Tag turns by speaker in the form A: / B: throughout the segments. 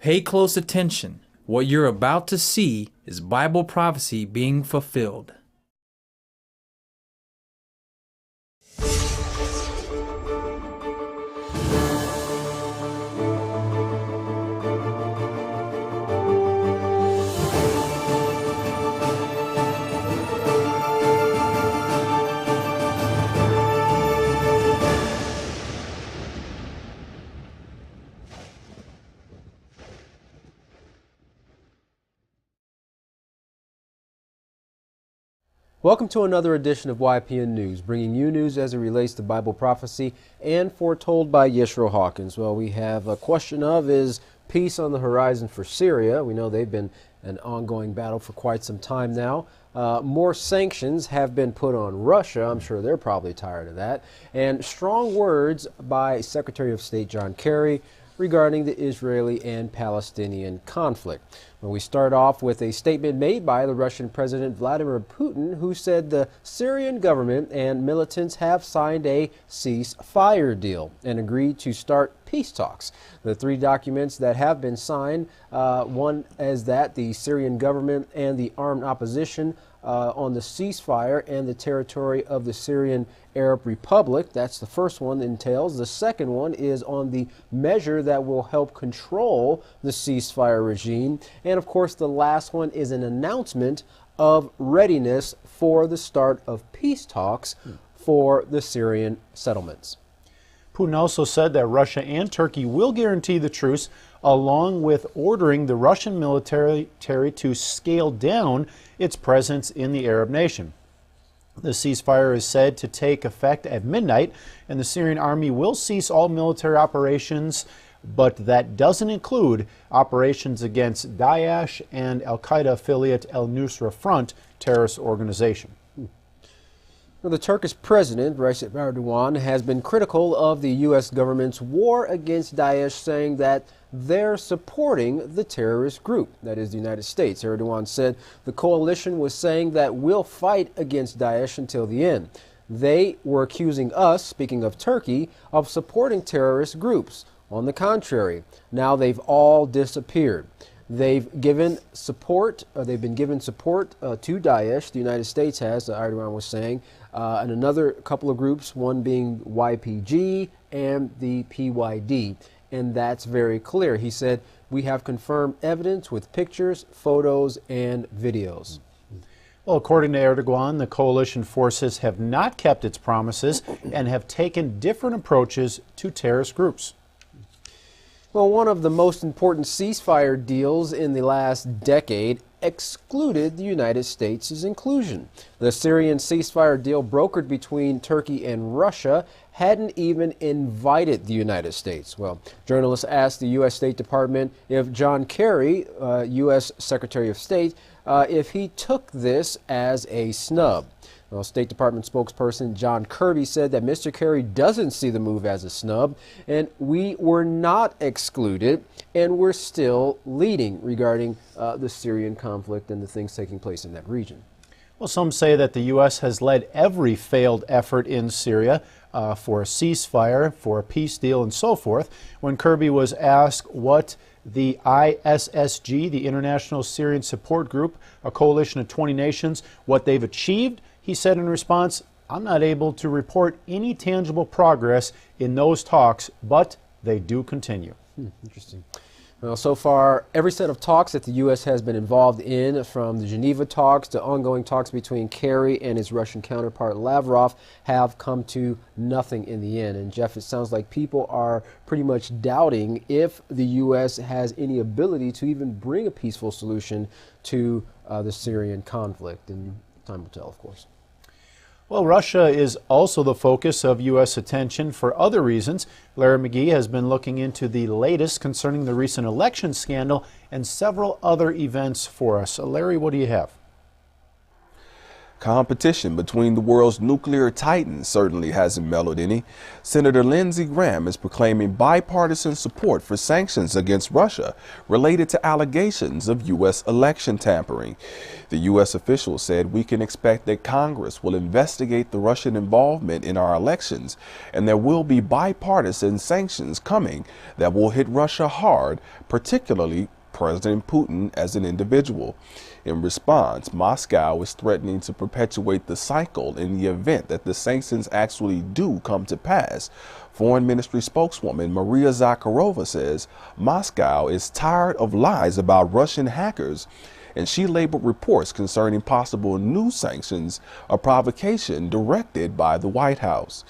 A: Pay close attention. What you're about to see is Bible prophecy being fulfilled.
B: Welcome to another edition of YPN News, bringing you news as it relates to Bible prophecy and foretold by Yeshua Hawkins. Well, we have a question of, is peace on the horizon for Syria? We know they've been an ongoing battle for quite some time now. More sanctions have been put on Russia. I'm sure they're probably tired of that. And strong words by Secretary of State John Kerry regarding the Israeli and Palestinian conflict. Well, we start off with a statement made by the Russian President Vladimir Putin, who said the Syrian government and militants have signed a ceasefire deal and agreed to start peace talks. The three documents that have been signed, one is that the Syrian government and the armed opposition on the ceasefire and the territory of the Syrian Arab Republic. That's the first one entails. The second one is on the measure that will help control the ceasefire regime. And of course, the last one is an announcement of readiness for the start of peace talks for the Syrian settlements.
C: Putin also said that Russia and Turkey will guarantee the truce, along with ordering the Russian military to scale down its presence in the Arab nation. The ceasefire is said to take effect at midnight, and the Syrian army will cease all military operations, but that doesn't include operations against Daesh and Al-Qaeda affiliate Al-Nusra Front terrorist organization.
B: Well, the Turkish president, Recep Erdogan, has been critical of the U.S. government's war against Daesh, saying that they're supporting the terrorist group, that is the United States. Erdogan said the coalition was saying that we'll fight against Daesh until the end. They were accusing us, speaking of Turkey, of supporting terrorist groups. On the contrary, now they've all disappeared. They've given support. They've been given support to Daesh. The United States has, Erdogan was saying, and another couple of groups, one being YPG and the PYD. And that's very clear. He said, we have confirmed evidence with pictures, photos, and videos.
C: Well, according to Erdogan, the coalition forces have not kept its promises and have taken different approaches to terrorist groups.
B: Well, one of the most important ceasefire deals in the last decade excluded the United States' inclusion. The Syrian ceasefire deal brokered between Turkey and Russia hadn't even invited the United States. Well, journalists asked the U.S. State Department if John Kerry, U.S. Secretary of State, if he took this as a snub. Well, State Department spokesperson John Kirby said that Mr. Kerry doesn't see the move as a snub, and we were not excluded, and we're still leading regarding the Syrian conflict and the things taking place in that region.
C: Well, some say that the U.S. has led every failed effort in Syria for a ceasefire, for a peace deal, and so forth. When Kirby was asked what the ISSG, the International Syrian Support Group, a coalition of 20 nations, what they've achieved, he said in response, I'm not able to report any tangible progress in those talks, but they do continue.
B: Interesting. Well, so far, every set of talks that the U.S. has been involved in, from the Geneva talks to ongoing talks between Kerry and his Russian counterpart Lavrov, have come to nothing in the end. And Jeff, it sounds like people are pretty much doubting if the U.S. has any ability to even bring a peaceful solution to the Syrian conflict. And time will tell, of course.
C: Well, Russia is also the focus of U.S. attention for other reasons. Larry McGee has been looking into the latest concerning the recent election scandal and several other events for us. Larry, what do you have?
D: Competition between the world's nuclear titans certainly hasn't mellowed any. Senator Lindsey is proclaiming bipartisan support for sanctions against Russia related to allegations of U.S. election tampering. The U.S. official said we can expect that Congress will investigate the Russian involvement in our elections, and there will be bipartisan sanctions coming that will hit Russia hard, particularly President Putin as an individual. In response, Moscow is threatening to perpetuate the cycle in the event that the sanctions actually do come to pass. Foreign Ministry spokeswoman Maria Zakharova says Moscow is tired of lies about Russian hackers, and she labeled reports concerning possible new sanctions a provocation directed by the White House.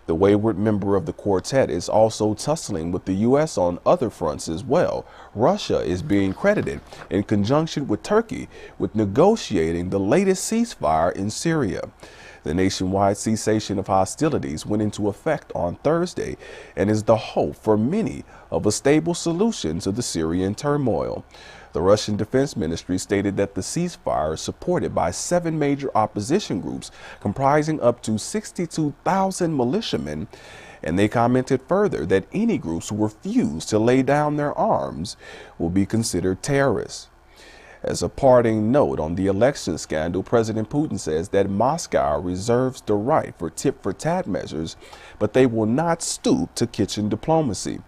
D: The wayward member of the quartet is also tussling with the U.S. on other fronts as well. Russia is being credited, in conjunction with Turkey, with negotiating the latest ceasefire in Syria. The nationwide cessation of hostilities went into effect on Thursday and is the hope for many of a stable solution to the Syrian turmoil. The Russian Defense Ministry stated that the ceasefire is supported by 7 major opposition groups comprising up to 62,000 militiamen, and they commented further that any groups who refuse to lay down their arms will be considered terrorists. As a parting note on the election scandal, President Putin says that Moscow reserves the right for tit-for-tat measures, but they will not stoop to kitchen diplomacy.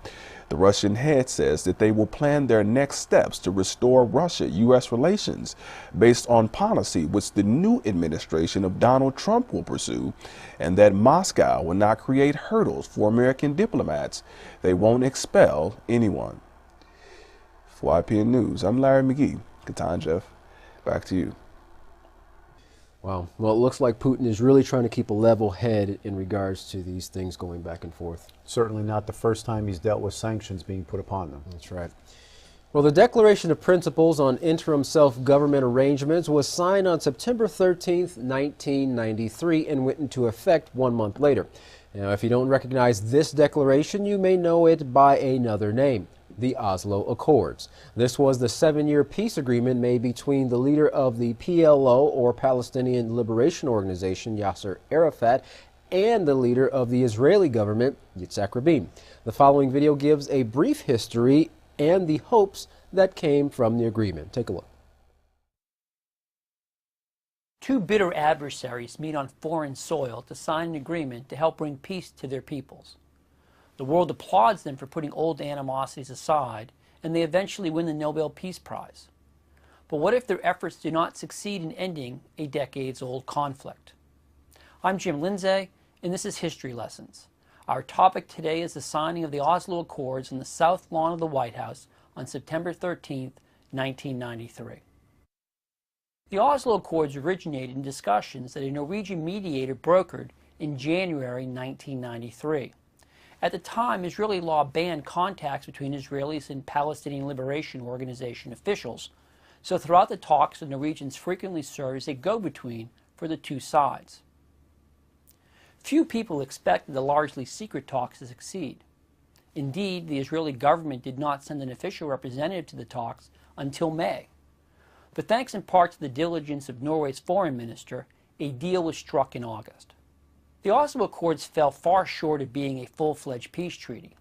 D: The Russian head says that they will plan their next steps to restore Russia-U.S. relations based on policy which the new administration of Donald Trump will pursue, and that Moscow will not create hurdles for American diplomats. They won't expel anyone. For YPN News, I'm Larry McGee. Katan Jeff, back to you.
B: Wow. Well, it looks like Putin is really trying to keep a level head in regards to these things going back and forth.
C: Certainly not the first time he's dealt with sanctions being put upon them.
B: That's right. Well, the Declaration of Principles on Interim Self-Government Arrangements was signed on September 13th, 1993, and went into effect 1 month later. Now, if you don't recognize this declaration, you may know it by another name: the Oslo Accords. This was the 7-year peace agreement made between the leader of the PLO, or Palestinian Liberation Organization, Yasser Arafat, and the leader of the Israeli government, Yitzhak Rabin. The following video gives a brief history and the hopes that came from the agreement. Take a look.
E: Two bitter adversaries meet on foreign soil to sign an agreement to help bring peace to their peoples. The world applauds them for putting old animosities aside, and they eventually win the Nobel Peace Prize. But what if their efforts do not succeed in ending a decades-old conflict? I'm Jim Lindsey, and this is History Lessons. Our topic today is the signing of the Oslo Accords in the South Lawn of the White House on September 13, 1993. The Oslo Accords originated in discussions that a Norwegian mediator brokered in January 1993. At the time, Israeli law banned contacts between Israelis and Palestinian Liberation Organization officials, so throughout the talks, the Norwegians frequently served as a go-between for the two sides. Few people expected the largely secret talks to succeed. Indeed, the Israeli government did not send an official representative to the talks until May. But thanks in part to the diligence of Norway's foreign minister, a deal was struck in August. The Oslo Accords fell far short of being a full-fledged peace treaty.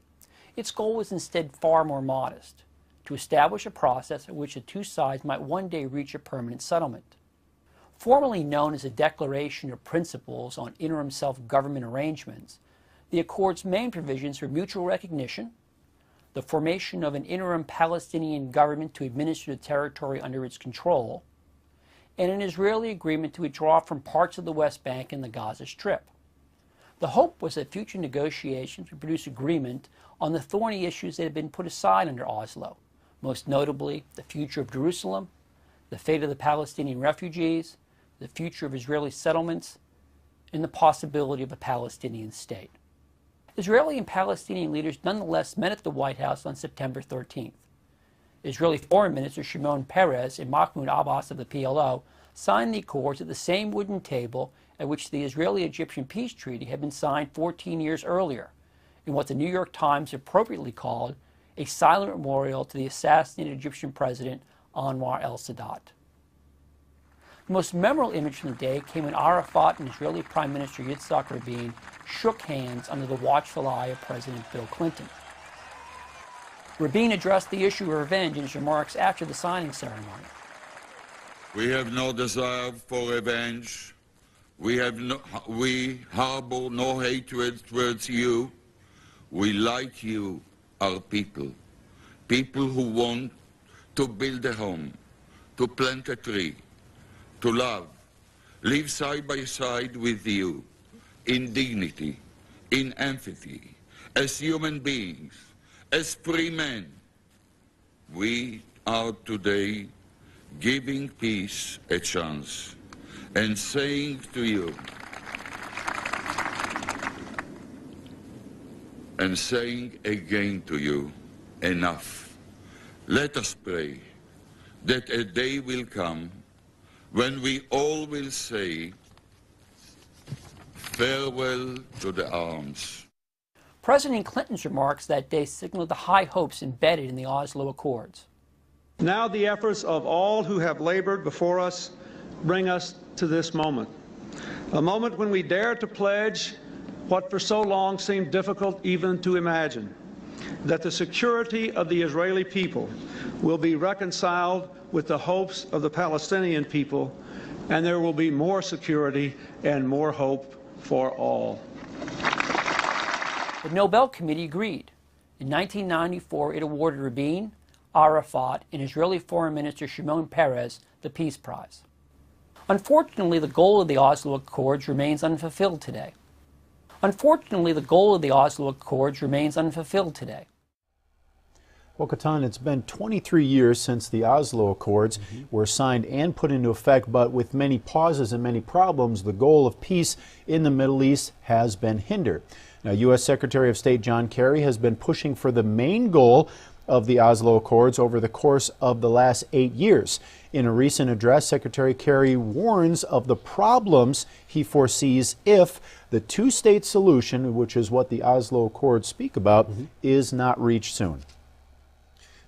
E: Its goal was instead far more modest: to establish a process at which the two sides might one day reach a permanent settlement. Formerly known as a Declaration of Principles on Interim Self-Government Arrangements, the Accord's main provisions were mutual recognition, the formation of an interim Palestinian government to administer the territory under its control, and an Israeli agreement to withdraw from parts of the West Bank and the Gaza Strip. The hope was that future negotiations would produce agreement on the thorny issues that had been put aside under Oslo, most notably the future of Jerusalem, the fate of the Palestinian refugees, the future of Israeli settlements, and the possibility of a Palestinian state. Israeli and Palestinian leaders nonetheless met at the White House on September 13th. Israeli Foreign Minister Shimon Peres and Mahmoud Abbas of the PLO signed the accords at the same wooden table at which the Israeli-Egyptian peace treaty had been signed 14 years earlier, in what the New York Times appropriately called a silent memorial to the assassinated Egyptian president Anwar el-Sadat. The most memorable image from the day came when Arafat and Israeli Prime Minister Yitzhak Rabin shook hands under the watchful eye of President Bill Clinton. Rabin addressed the issue of revenge in his remarks after the signing ceremony.
F: We have no desire for revenge. We harbor no hatred towards you. We, like you, are people. People who want to build a home, to plant a tree, to love, live side by side with you, in dignity, in empathy, as human beings, as free men. We are today giving peace a chance and saying to you, and saying again to you, enough. Let us pray that a day will come when we all will say farewell to the arms.
E: President Clinton's remarks that day signaled the high hopes embedded in the Oslo Accords.
G: Now the efforts of all who have labored before us bring us to this moment, a moment when we dare to pledge what for so long seemed difficult even to imagine, that the security of the Israeli people will be reconciled with the hopes of the Palestinian people, and there will be more security and more hope for all.
E: The Nobel Committee agreed. In 1994, it awarded Rabin, Arafat, and Israeli Foreign Minister Shimon Peres the Peace Prize. Unfortunately, the goal of the Oslo Accords remains unfulfilled today.
C: Well, Katan, it's been 23 years since the Oslo Accords were signed and put into effect, but with many pauses and many problems, the goal of peace in the Middle East has been hindered. Now, U.S. Secretary of State John Kerry has been pushing for the main goal of the Oslo Accords over the course of the last 8 years. In a recent address, Secretary Kerry warns of the problems he foresees if the two-state solution, which is what the Oslo Accords speak about, is not reached soon.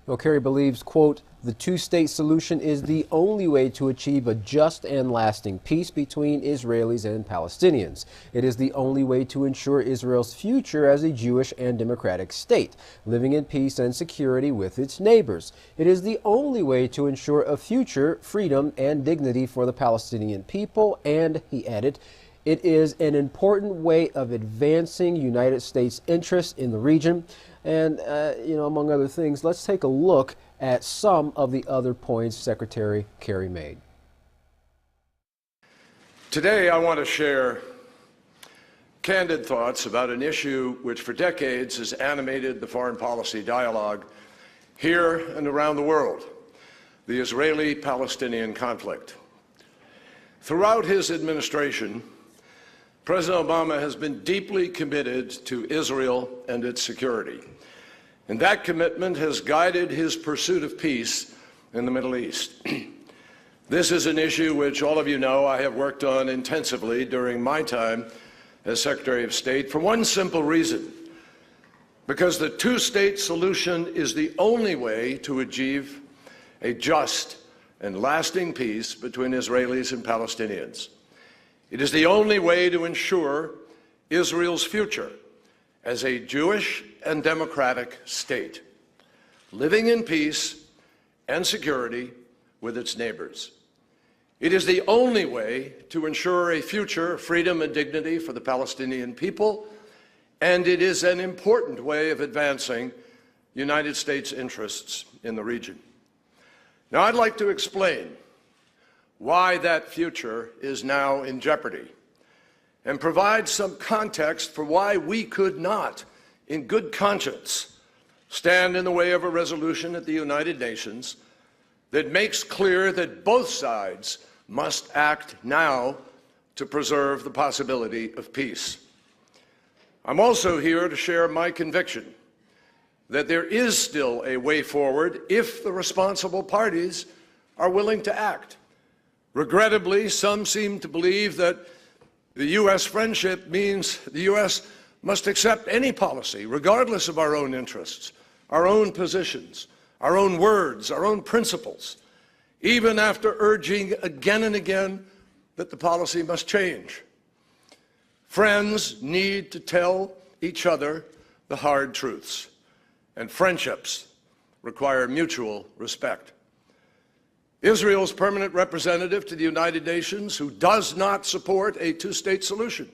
B: Well, Kerry believes, quote, the two-state solution is the only way to achieve a just and lasting peace between Israelis and Palestinians. It is the only way to ensure Israel's future as a Jewish and democratic state, living in peace and security with its neighbors. It is the only way to ensure a future, freedom, and dignity for the Palestinian people, and, he added, it is an important way of advancing United States interests in the region. And, among other things, let's take a look at some of the other points Secretary Kerry made.
H: Today, I want to share candid thoughts about an issue which for decades has animated the foreign policy dialogue here and around the world, the Israeli-Palestinian conflict. Throughout his administration, President Obama has been deeply committed to Israel and its security, and that commitment has guided his pursuit of peace in the Middle East. This is an issue which all of you know I have worked on intensively during my time as Secretary of State for one simple reason: because the two-state solution is the only way to achieve a just and lasting peace between Israelis and Palestinians. It is the only way to ensure Israel's future as a Jewish and democratic state, living in peace and security with its neighbors. It is the only way to ensure a future of freedom and dignity for the Palestinian people, and it is an important way of advancing United States interests in the region. Now, I'd like to explain why that future is now in jeopardy, and provide some context for why we could not, in good conscience, stand in the way of a resolution at the United Nations that makes clear that both sides must act now to preserve the possibility of peace. I'm also here to share my conviction that there is still a way forward if the responsible parties are willing to act. Regrettably, some seem to believe that the U.S. friendship means the U.S. must accept any policy, regardless of our own interests, our own positions, our own words, our own principles. even after urging again and again that the policy must change. Friends need to tell each other the hard truths, and friendships require mutual respect. Israel's permanent representative to the United Nations, who does not support a two-state solution,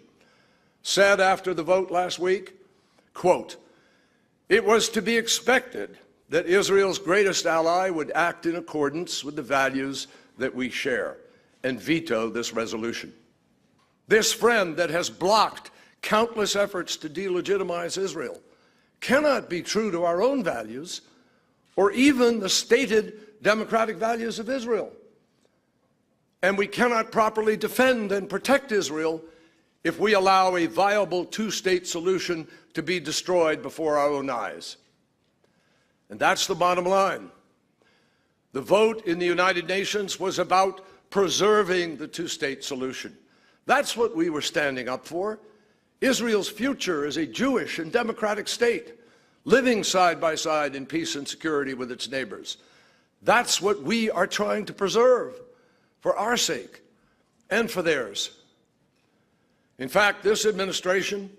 H: said after the vote last week, quote, "It was to be expected that Israel's greatest ally would act in accordance with the values that we share and veto this resolution." This friend that has blocked countless efforts to delegitimize Israel cannot be true to our own values or even the stated democratic values of Israel. And we cannot properly defend and protect Israel if we allow a viable two-state solution to be destroyed before our own eyes. And that's the bottom line. The vote in the United Nations was about preserving the two-state solution. That's what we were standing up for. Israel's future as a Jewish and democratic state, living side by side in peace and security with its neighbors. That's what we are trying to preserve for our sake and for theirs. In fact, this administration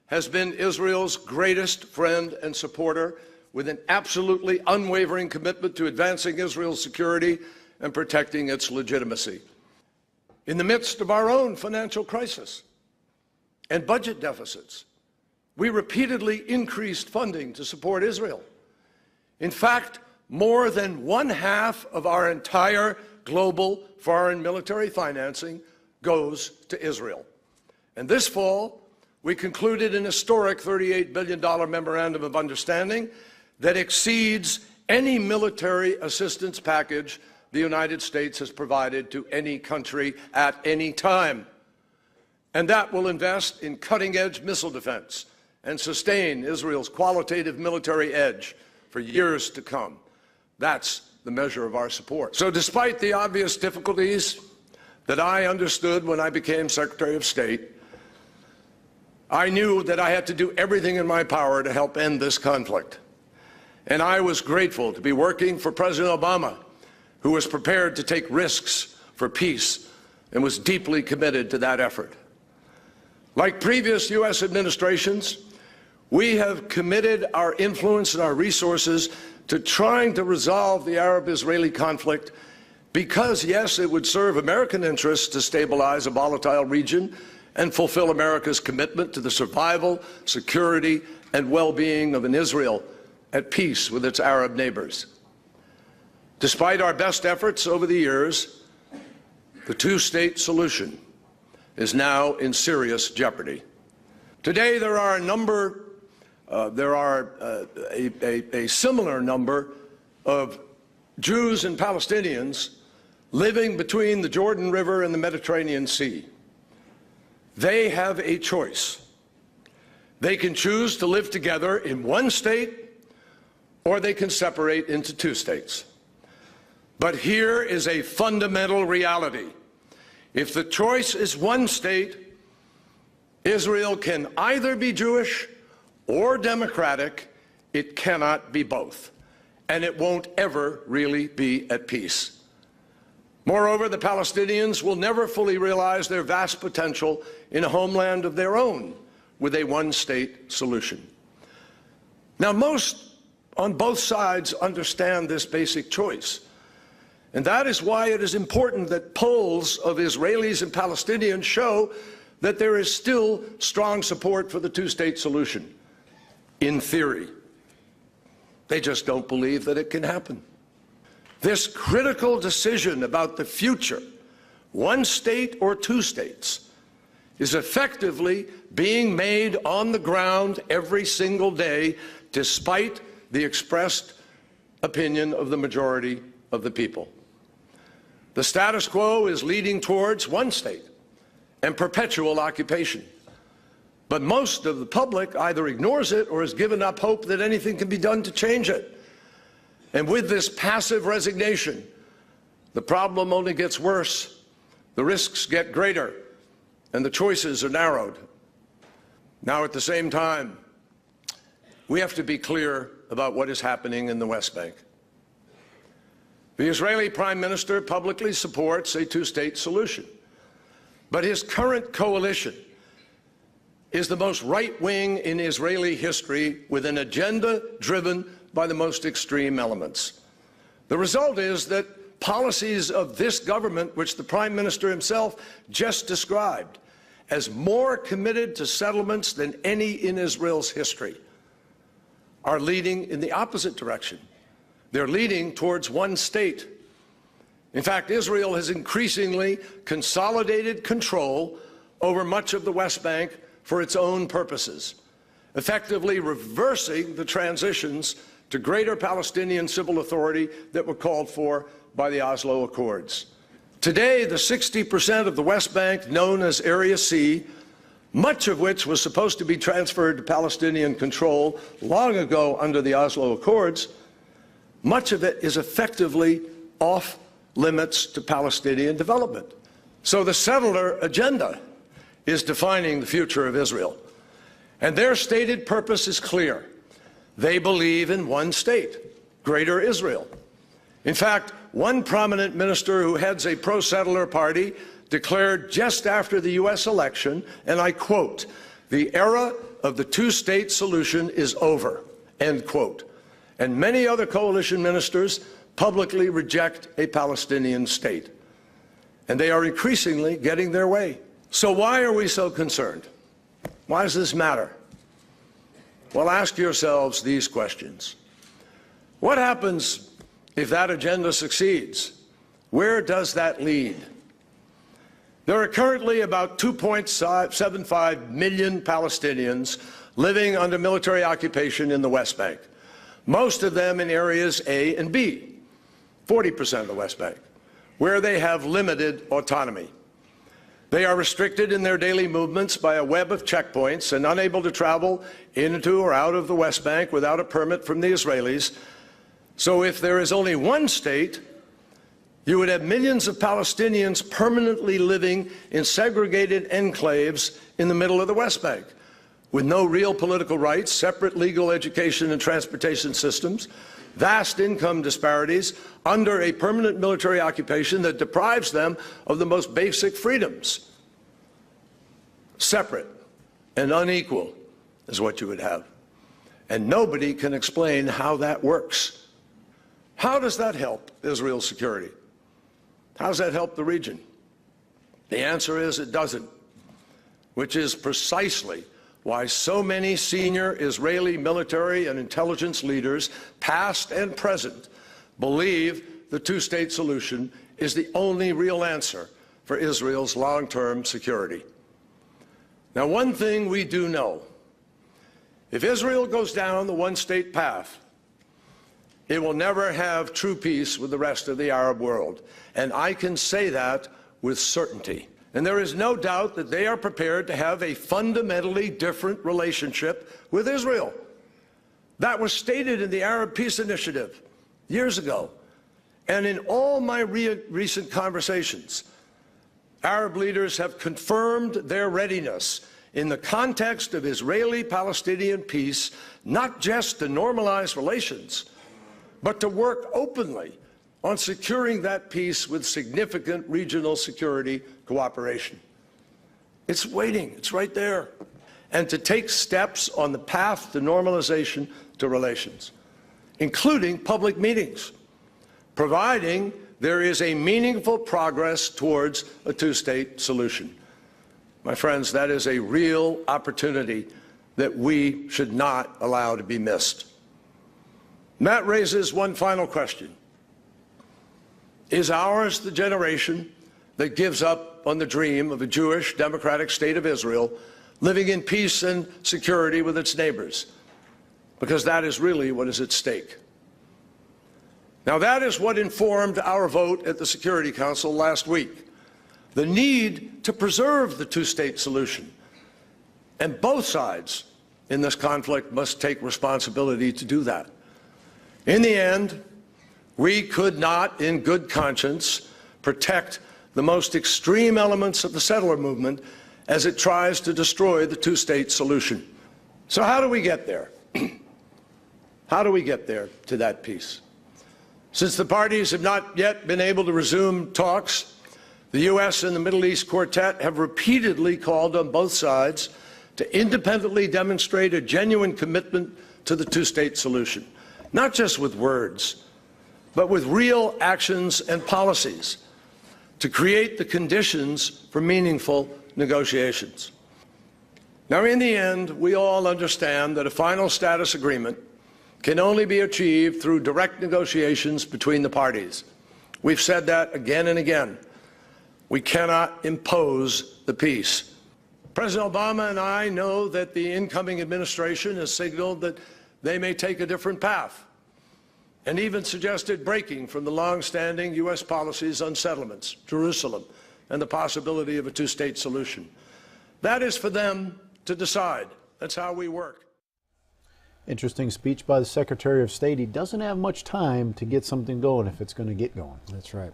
H: has been Israel's greatest friend and supporter, with an absolutely unwavering commitment to advancing Israel's security and protecting its legitimacy. In the midst of our own financial crisis and budget deficits, we repeatedly increased funding to support Israel. In fact, more than 1/2 of our entire global foreign military financing goes to Israel. And this fall, we concluded an historic $38 billion memorandum of understanding that exceeds any military assistance package the United States has provided to any country at any time. And that will invest in cutting-edge missile defense and sustain Israel's qualitative military edge for years to come. That's the measure of our support. So despite the obvious difficulties that I understood when I became Secretary of State, I knew that I had to do everything in my power to help end this conflict. And I was grateful to be working for President Obama, who was prepared to take risks for peace and was deeply committed to that effort. Like previous U.S. administrations, we have committed our influence and our resources to trying to resolve the Arab-Israeli conflict because, yes, it would serve American interests to stabilize a volatile region and fulfill America's commitment to the survival, security, and well-being of an Israel at peace with its Arab neighbors. Despite our best efforts over the years, the two-state solution is now in serious jeopardy. Today, there are a similar number of Jews and Palestinians living between the Jordan River and the Mediterranean Sea. They have a choice. They can choose to live together in one state, or they can separate into two states. But here is a fundamental reality. If the choice is one state, Israel can either be Jewish or democratic. It cannot be both. And it won't ever really be at peace. Moreover, the Palestinians will never fully realize their vast potential in a homeland of their own with a one-state solution. Now, most on both sides understand this basic choice. And that is why it is important that polls of Israelis and Palestinians show that there is still strong support for the two-state solution, in theory. They just don't believe that it can happen. This critical decision about the future, one state or two states, is effectively being made on the ground every single day, despite the expressed opinion of the majority of the people. The status quo is leading towards one state and perpetual occupation. But most of the public either ignores it or has given up hope that anything can be done to change it. And with this passive resignation, the problem only gets worse, the risks get greater, and the choices are narrowed. Now, at the same time, we have to be clear about what is happening in the West Bank. The Israeli Prime Minister publicly supports a two-state solution, but his current coalition is the most right-wing in Israeli history, with an agenda driven by the most extreme elements. The result is that policies of this government, which the Prime Minister himself just described as more committed to settlements than any in Israel's history, are leading in the opposite direction. They're leading towards one state. In fact, Israel has increasingly consolidated control over much of the West Bank for its own purposes, effectively reversing the transitions to greater Palestinian civil authority that were called for by the Oslo Accords. Today, the 60% of the West Bank known as Area C, much of which was supposed to be transferred to Palestinian control long ago under the Oslo Accords, much of it is effectively off limits to Palestinian development. So the settler agenda is defining the future of Israel. And their stated purpose is clear. They believe in one state, Greater Israel. In fact, one prominent minister who heads a pro-settler party declared just after the U.S. election, and I quote, "The era of the two-state solution is over," end quote. And many other coalition ministers publicly reject a Palestinian state. And they are increasingly getting their way. So why are we so concerned? Why does this matter? Well, ask yourselves these questions. What happens if that agenda succeeds? Where does that lead? There are currently about 2.75 million Palestinians living under military occupation in the West Bank, most of them in areas A and B, 40% of the West Bank, where they have limited autonomy. They are restricted in their daily movements by a web of checkpoints and unable to travel into or out of the West Bank without a permit from the Israelis. So if there is only one state, you would have millions of Palestinians permanently living in segregated enclaves in the middle of the West Bank, with no real political rights, separate legal education and transportation systems, vast income disparities, under a permanent military occupation that deprives them of the most basic freedoms. Separate and unequal is what you would have. And nobody can explain how that works. How does that help Israel's security? How does that help the region? The answer is it doesn't, which is precisely why so many senior Israeli military and intelligence leaders, past and present, believe the two-state solution is the only real answer for Israel's long-term security. Now, one thing we do know, if Israel goes down the one-state path, it will never have true peace with the rest of the Arab world. And I can say that with certainty. And there is no doubt that they are prepared to have a fundamentally different relationship with Israel. That was stated in the Arab Peace Initiative years ago. And in all my recent conversations, Arab leaders have confirmed their readiness in the context of Israeli-Palestinian peace, not just to normalize relations, but to work openly on securing that peace with significant regional security cooperation. It's waiting, it's right there. And to take steps on the path to normalization to relations, including public meetings, providing there is a meaningful progress towards a two-state solution. My friends, that is a real opportunity that we should not allow to be missed. And that raises one final question. Is ours the generation that gives up on the dream of a Jewish democratic state of Israel living in peace and security with its neighbors? Because that is really what is at stake. Now, that is what informed our vote at the Security Council last week. The need to preserve the two-state solution. And both sides in this conflict must take responsibility to do that. In the end, we could not, in good conscience, protect the most extreme elements of the settler movement as it tries to destroy the two-state solution. So how do we get there? How do we get there to that peace? Since the parties have not yet been able to resume talks, the U.S. and the Middle East Quartet have repeatedly called on both sides to independently demonstrate a genuine commitment to the two-state solution, not just with words, but with real actions and policies to create the conditions for meaningful negotiations. Now, in the end, we all understand that a final status agreement can only be achieved through direct negotiations between the parties. We've said that again and again. We cannot impose the peace. President Obama and I know that the incoming administration has signaled that they may take a different path, and even suggested breaking from the long-standing U.S. policies on settlements, Jerusalem, and the possibility of a two-state solution. That is for them to decide. That's how we work.
C: Interesting speech by the Secretary of State. He doesn't have much time to get something going if it's going to get going.
B: That's right.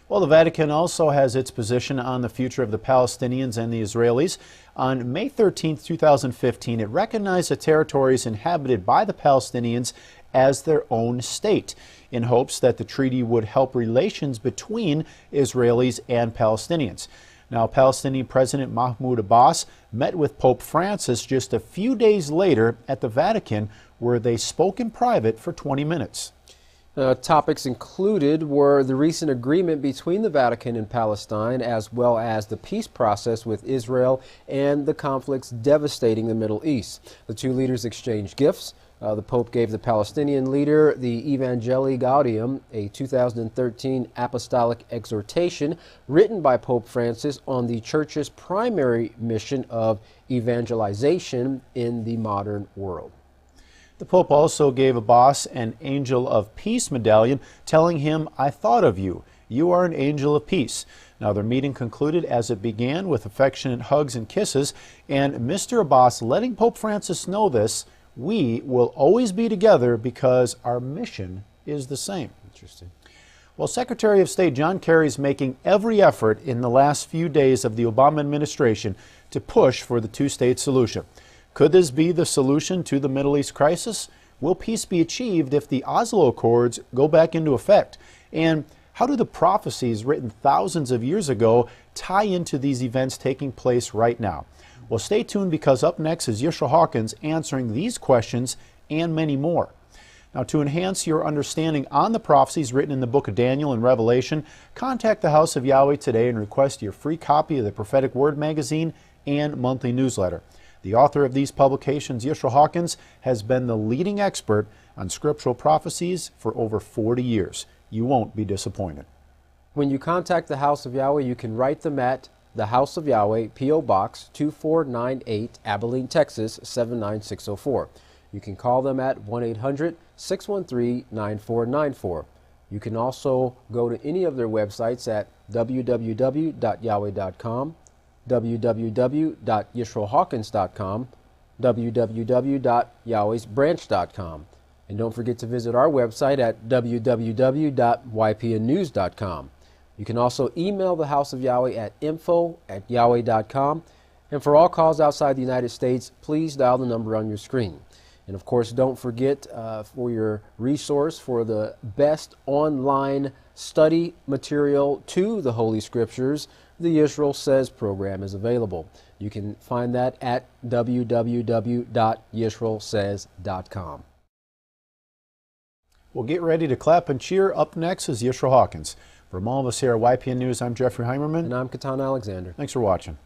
C: Well, the Vatican also has its position on the future of the Palestinians and the Israelis. On May 13, 2015, it recognized the territories inhabited by the Palestinians as their own state, in hopes that the treaty would help relations between Israelis and Palestinians. Now, Palestinian President Mahmoud Abbas met with Pope Francis just a few days later at the Vatican, where they spoke in private for 20 minutes.
B: Topics included were the recent agreement between the Vatican and Palestine, as well as the peace process with Israel and the conflicts devastating the Middle East. The two leaders exchanged gifts. The Pope gave the Palestinian leader the Evangelii Gaudium, a 2013 apostolic exhortation written by Pope Francis on the Church's primary mission of evangelization in the modern world.
C: The Pope also gave Abbas an Angel of Peace medallion, telling him, "I thought of you. You are an angel of peace." Now, their meeting concluded as it began with affectionate hugs and kisses, and Mr. Abbas letting Pope Francis know this: we will always be together because our mission is the same.
B: Interesting.
C: Well, Secretary of State John Kerry is making every effort in the last few days of the Obama administration to push for the two-state solution. Could this be the solution to the Middle East crisis? Will peace be achieved if the Oslo Accords go back into effect? And how do the prophecies written thousands of years ago tie into these events taking place right now? Well, stay tuned, because up next is Yishra Hawkins answering these questions and many more. Now, to enhance your understanding on the prophecies written in the book of Daniel and Revelation, contact the House of Yahweh today and request your free copy of the Prophetic Word magazine and monthly newsletter. The author of these publications, Yishra Hawkins, has been the leading expert on scriptural prophecies for over 40 years. You won't be disappointed.
B: When you contact the House of Yahweh, you can write them at the House of Yahweh, P.O. Box 2498, Abilene, Texas 79604. You can call them at 1-800-613-9494. You can also go to any of their websites at www.yahweh.com, www.yisrohawkins.com, www.yahwehsbranch.com. And don't forget to visit our website at www.ypnnews.com. You can also email the House of Yahweh at info@yahweh.com. And for all calls outside the United States, please dial the number on your screen. And of course, don't forget for your resource for the best online study material to the Holy Scriptures, the Israel Says program is available. You can find that at www.yisraelsays.com.
C: Well, get ready to clap and cheer. Up next is Yishra Hawkins. From all of us here at YPN News, I'm Jeffrey Heimerman.
B: And I'm Katan Alexander.
C: Thanks for watching.